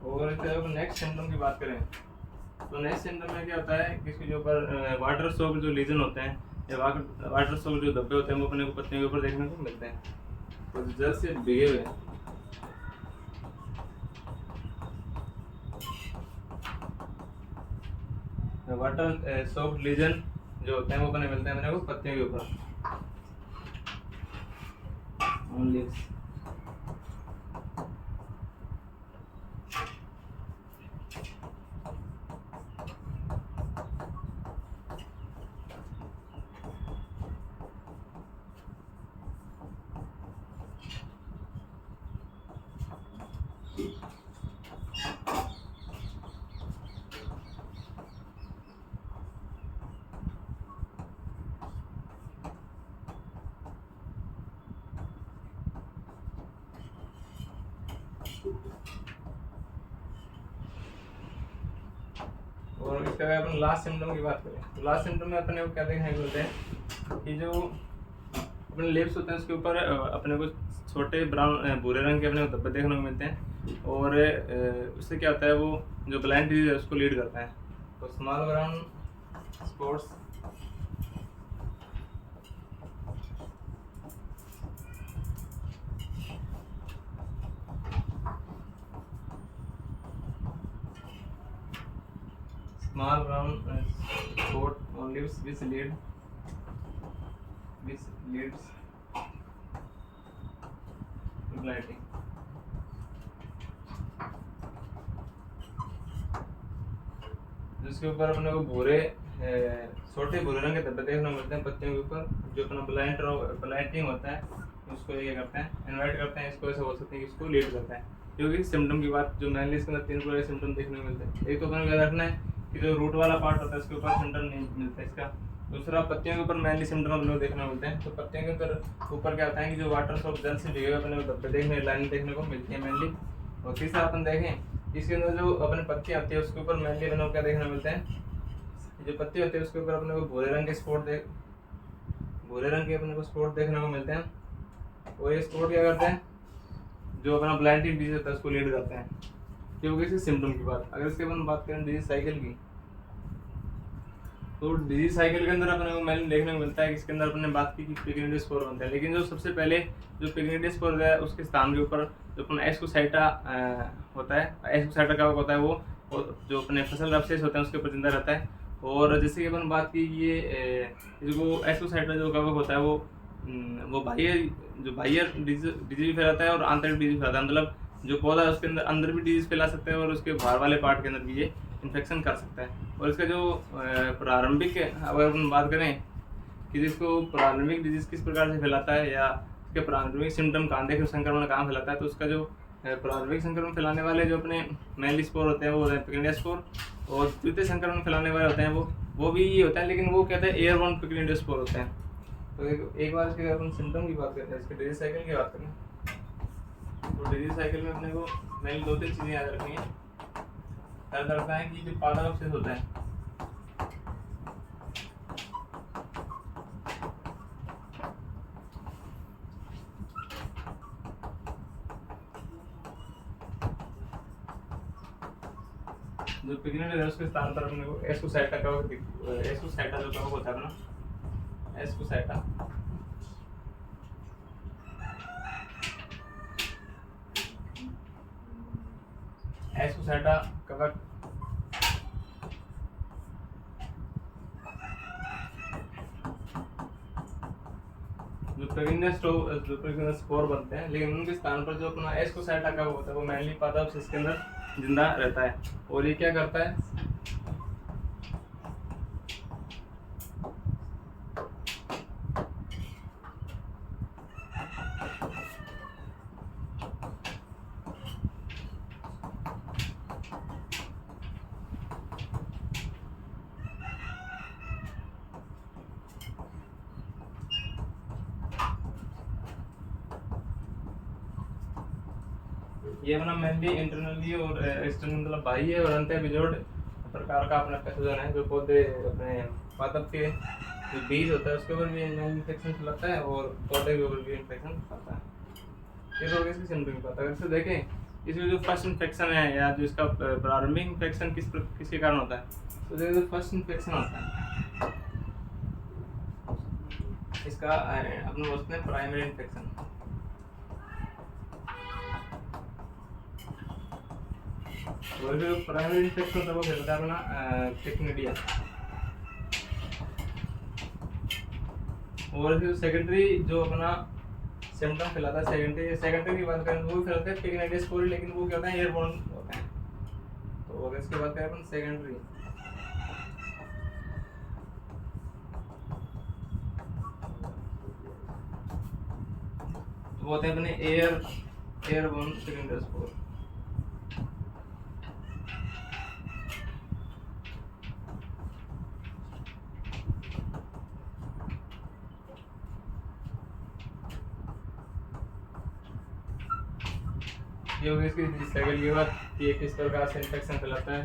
और इसके नेक्स्ट सिम्टम की बात करें तो नेक्स्ट सिम्टम में क्या होता है कि इसके जो ऊपर वाटर सोक जो लीजन होते हैं या वाटर सोक जो धब्बे होते हैं वो अपने को पत्तियों के ऊपर देखने को मिलते हैं, तो जल से भीगे हुए वाटर सॉफ्ट लीजन जो होते हैं वो बने मिलते हैं मेरे को पत्तियों के ऊपर। इसका अगर अपन लास्ट सिम्टम की बात करें तो लास्ट सिम्टम में अपने को क्या देखने को मिलते हैं कि जो अपने लिप्स होते हैं उसके ऊपर अपने को छोटे ब्राउन भूरे रंग के अपने को धब्बे देखने को मिलते हैं, और उससे क्या होता है वो जो ब्लाइंड डिजीज है उसको लीड करता है। तो small brown spots small brown spot on leaves which leads to blighting। जिसके ऊपर अपने को भूरे छोटे भूरे रंग के धब्बे देखने को मिलते हैं पत्तियों के ऊपर, जो अपना ब्लाइटिंग होता है उसको ये करते हैं, इन्वाइट करते हैं, इसको ऐसे बोल सकते हैं कि इसको लीड करता है। क्योंकि सिम्टम की बात जो मेनली इसके अंदर 3 पूरे सिम्टम देखने को मिलते हैं। एक तो अपने को याद रखना है कि जो रूट वाला पार्ट होता है उसके ऊपर सिम्टम नहीं मिलता है इसका। दूसरा, पत्तियों के ऊपर मेनली सिम्टम अपने को देखने को मिलते हैं। तो पत्तियों के ऊपर क्या होता है कि जो वाटर सोप जल से भिगे हुए अपने को धब्बे लाइन देखने को मिलती है मेनली। और तीसरा अपन देखें इसके अंदर जो अपने पत्तियाँ आती है उसके ऊपर मेनली अपने को क्या देखने को मिलते हैं, जो पत्ती होती है उसके ऊपर अपने को भूरे रंग के अपने को स्पॉट देखने को मिलते हैं। और ये स्पॉट क्या करते हैं, जो अपना ब्लाइंडिंग डिजीज होता है उसको लीड करते हैं। क्योंकि इसके सिम्टम की बात, अगर इसके अपन बात करें डिजीज साइकिल की, तो डिजीज साइकिल के अंदर अपने को मेनली देखने को मिलता है कि इसके अंदर अपने बात की पिग्मेंटस स्पोर बनता है। लेकिन जो सबसे पहले जो पिग्मेंटस स्पोर है उसके स्थान के ऊपर जो अपना एस्कोसाइटा होता है, एस्कोसाइटा का होता है वो जो अपने फसल अवशेष होते हैं उसके ऊपर जिंदा रहता है। और जैसे कि अपन बात की ये जो एस्कोसाइटा जो कवक होता है वो बाह्य डिजीज फैलाता है और आंतरिक डिजीज फैलाता है। मतलब जो पौधा है उसके अंदर भी डिजीज फैला सकता है और उसके बाहर वाले पार्ट के अंदर भी ये इन्फेक्शन कर सकता है। और इसका जो प्रारंभिक, अगर अपन बात करें कि जिसको प्रारंभिक डिजीज किस प्रकार से फैलाता है या इसके प्रारंभिक सिम्टम कहाँ देखे संक्रमण कहाँ फैलाता है, तो उसका जो प्रारंभिक संक्रमण फैलाने वाले जो अपने मेनली स्पोर होते हैं वो होते हैं पिग्मेंटिया स्पोर, और द्वितीय संक्रमण फैलाने वाले होते हैं वो भी ये होता है, लेकिन वो कहते हैं एयरबोर्न पिग्मेंटिया स्पोर होते हैं। तो एक बार इसके अपन सिम्टम की बात करते हैं, इसके डिजीज साइकिल की बात करें तो डिजीज साइकिल में अपने को मेनली 2-3 चीज़ें याद रखनी है। याद रखना है कि जो पादप अवशेष होता है जो पिग्मेंट है उसके स्थान पर अपने को एस्कोसाइटा जो कवक होता है अपना एस्कोसाइटा कवक जो पिग्मेंटिया स्पोर बनते हैं, लेकिन उनके स्थान पर जो अपना एस्कोसाइटा कवक होता है वो मेनली पादप अवशेष के अंदर जिंदा रहता है। और ये क्या करता है, ये अपना मेनली इंटरनली और एक्सटर्नल मतलब बाह्य और अंत बिजोड़ प्रकार का अपना पैथोजन है, जो पौधे अपने पादप के जो बीज होता है उसके ऊपर भी इन्फेक्शन फैलाता है और पौधे के ऊपर भी इन्फेक्शन फैलाता है। ये तो इसकी सिम्टम की बात। अगर इसे देखें इसमें जो फर्स्ट इन्फेक्शन है या जो इसका प्रारंभिक इन्फेक्शन किसके कारण होता है, तो देखिए जो फर्स्ट इन्फेक्शन होता है इसका अपने बोलते हैं प्राइमरी इन्फेक्शन। और जो प्राइमरी इन्फेक्शन होता है वो फैलता है अपना टेक्निडिया। और जो सेकेंडरी जो अपना सिम्टम फैलाता है सेकेंडरी की बात करें तो वो फैलाता है पिग्मेंटिया स्पोर, लेकिन वो क्या होता है एयरबोर्न होता है। तो अगर इसकी बात करें अपन सेकेंडरी वो होते हैं अपने एयरबोर्न पिग्मेंटिया स्पोर। ये होगी इसकी साइकिल की बात कि किस प्रकार से इन्फेक्शन फैलाता है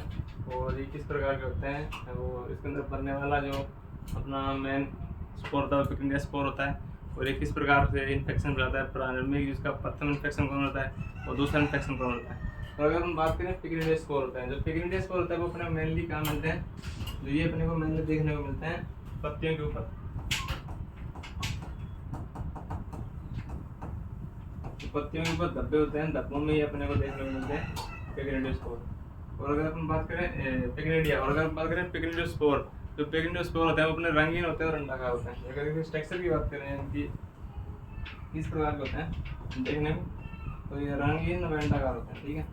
और ये किस प्रकार के होते हैं, वो इसके अंदर बनने वाला जो अपना मेन स्पोर होता है पिकनिडिया स्पोर होता है, और ये किस प्रकार से इन्फेक्शन फैलाता है। प्रारंभिक जिसका प्रथम इन्फेक्शन कौन होता है और दूसरा इन्फेक्शन कौन होता है। तो अगर हम बात करें पिकनिडिया स्पोर होता है, जो पिकनिडिया स्पोर होता है वो अपने मेनली कहाँ मिलते हैं, जो ये अपने को मेनली देखने को मिलते हैं पत्तियों के ऊपर। पत्तियों के ऊपर धब्बे होते हैं, धब्बों में ही अपने को देखने को मिलते हैं पिकनिडिया स्पोर। और अगर अपन बात करें पिकनिडिया, और अगर बात करें पिकनिडिया स्पोर, जो पिकनिडिया स्पोर होते हैं वो अपने रंगीन होते हैं और अंडाकार होते हैं। अगर इस टेक्सचर की बात करें इनकी किस प्रकार के होते हैं देखने को, तो ये रंगीन और अंडाकार होते हैं। ठीक है,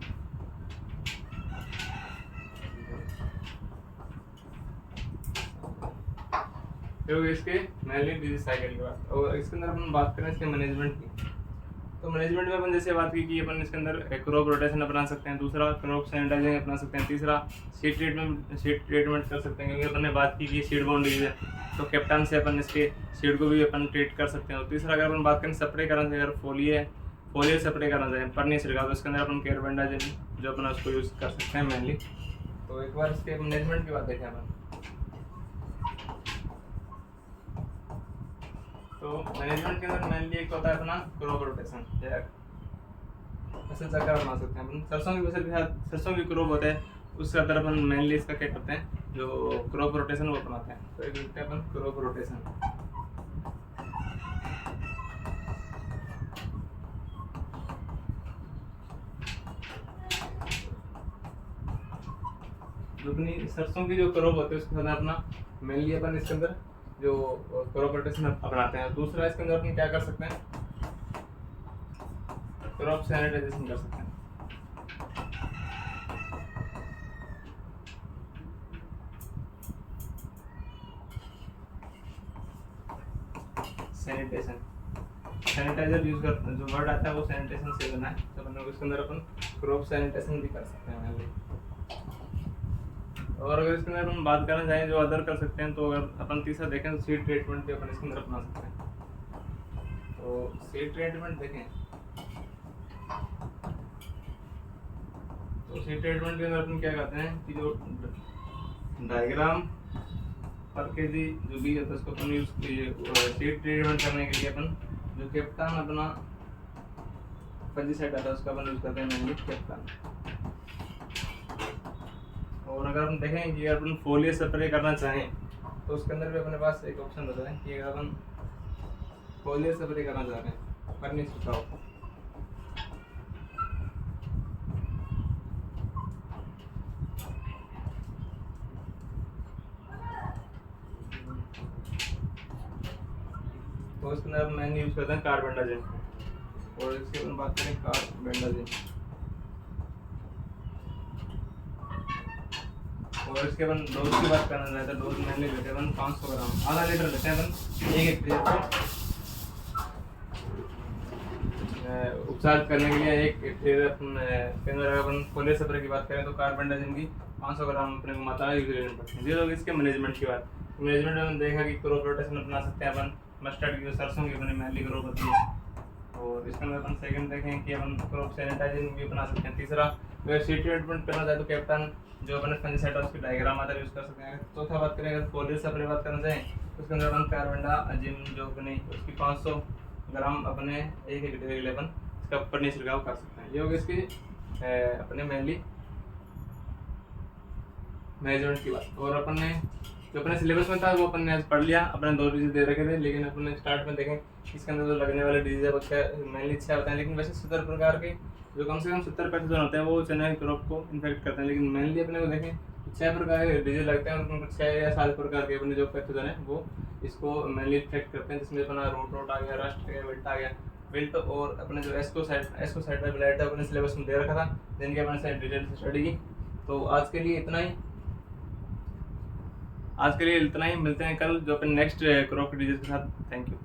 तो इसके मेनली डिजीज साइकिल की बात। और इसके अंदर अपन बात करें इसके मैनेजमेंट की, तो मैनेजमेंट में अपन जैसे बात की कि अपन इसके अंदर क्रॉप रोटेशन अपना सकते हैं, दूसरा क्रॉप सैनिटाइजिंग अपना सकते हैं, तीसरा सीड ट्रीटमेंट कर सकते हैं, क्योंकि अपन ने बात की कि सीड बोर्न डिजीज है तो कैप्टन से अपन इसके सीड को भी अपन ट्रीट कर सकते हैं। और तीसरा अगर अपन बात करें स्प्रे करना चाहिए, अगर फोलियर स्प्रे करना चाहिए परनी छिड़काव, तो इसके अंदर अपन कार्बेंडाजिम जो अपना उसको यूज़ कर सकते हैं मेनली। तो एक बार इसके मैनेजमेंट की बात देखें अपन, तो मैनेजमेंट के अंदर मेनली एक होता है अपना क्रॉप रोटेशन, फसल चक्र बना सकते हैं अपन। सरसों की फसल के साथ सरसों की क्रॉप होता है, उसके अंदर अपन मेनली इसका क्या करते हैं, जो क्रॉप रोटेशन वो अपनाते हैं। तो एक देखते हैं अपन क्रॉप रोटेशन। जो अपनी सरसों की जो क्रॉप होती है उसके साथ अपना मेनली अपन इसके अंदर जो क्रॉप रोटेशन अपनाते हैं। दूसरा इसके अंदर अपन क्या कर सकते हैं, क्रॉप सैनिटाइजेशन कर सकते हैं। सैनिटाइजर यूज कर, जो वर्ड आता है वो सैनिटेशन से बना है, तो अपन इसके अंदर अपन क्रॉप सैनिटेशन भी कर सकते हैं। और अगर इसके अंदर हम बात करना चाहें जो अदर कर सकते हैं, तो अगर अपन तीसरा देखें तो सीड ट्रीटमेंट भी अपन इसके अंदर अपना सकते हैं। तो सीड ट्रीटमेंट देखें, तो सीड ट्रीटमेंट के अंदर अपन क्या करते हैं कि जो डायग्राम पर केजी जो भी होता है उसको अपन यूज सीड ट्रीटमेंट करने के लिए अपन जो कैप्टन अपना फंजीसाइड आता है उसका अपन यूज करते हैं मेनली कैप्टन। और अगर हम देखें कि अगर अपन फोलियर स्प्रे करना चाहें तो उसके अंदर भी अपने पास एक ऑप्शन होता है कि अगर अपन फोलियर स्प्रे करना चाह रहे हैं परनी छिड़काव, तो इसके अंदर मैंने यूज करते हैं कार्बेंडाजिम। और इसके अपन बात करें कार्बेंडाजिम, और इसके अपन डोज की बात करना चाहते हैं, डोज मैंने लेते हैं अपन 500 ग्राम, आधा लीटर लेते हैं अपन एक हेक्टेयर पे उपचार करने के लिए। एक हेक्टेयर अपन के अंदर अपन फोलियर स्प्रे की बात करें तो कार्बेंडाजिम की 500 ग्राम अपने को मात्रा यूज लेनी पड़ती है। ये लोग इसके मैनेजमेंट की बात, मैनेजमेंट में हमने देखा कि क्रॉप रोटेशन अपना सकते हैं अपन, मस्टर्ड की जो सरसों की अपनी मेनली क्रॉप होती है। और इसके अंदर अपन सेकंड देखें कि अपन क्रॉप सैनिटाइजिंग भी अपना सकते हैं। तीसरा अगर सीड ट्रीटमेंट करना चाहे तो कैप्टन जो अपने फंजीसाइड है उसकी डायग्राम आता है यूज कर सकते हैं। चौथा बात करें अगर फोलियर स्प्रे बात करना चाहें तो उसके अंदर अपन कार्बेंडाजिम जो अपनी उसकी 500 ग्राम अपने एक हेक्टेयर के लिए अपन इसका परनी छिड़काव कर सकते हैं। ये होगी इसकी अपने मेनली मैनेजमेंट की बात। और अपन ने जो अपने सिलेबस में था वो अपन ने आज पढ़ लिया, अपने 2 डिजीज दे रखे थे, लेकिन अपन ने स्टार्ट में देखें इसके अंदर जो लगने वाले डिजीज है वो मेनली 6 होते हैं, लेकिन वैसे 70 प्रकार के जो कम से कम 70% होते हैं वो चने की क्रॉप को इन्फेक्ट करते हैं। लेकिन मेनली अपने को देखें 6 प्रकार के डिजीज लगते हैं, और उनको 6 या 7 प्रकार के अपने जो पैथोजन है वो इसको मेनली इन्फेक्ट करते हैं, जिसमें अपना रोट आ गया, रस्ट आ गया, विल्ट आ गया, विल्ट और अपने जो एस्कोसाइड ब्लाइट है अपने सिलेबस में दे रखा था, जिनके अपने से डिटेल से स्टडी की। तो आज के लिए इतना ही, मिलते हैं कल जो अपन नेक्स्ट क्रॉप डिजीज के साथ। Thank you.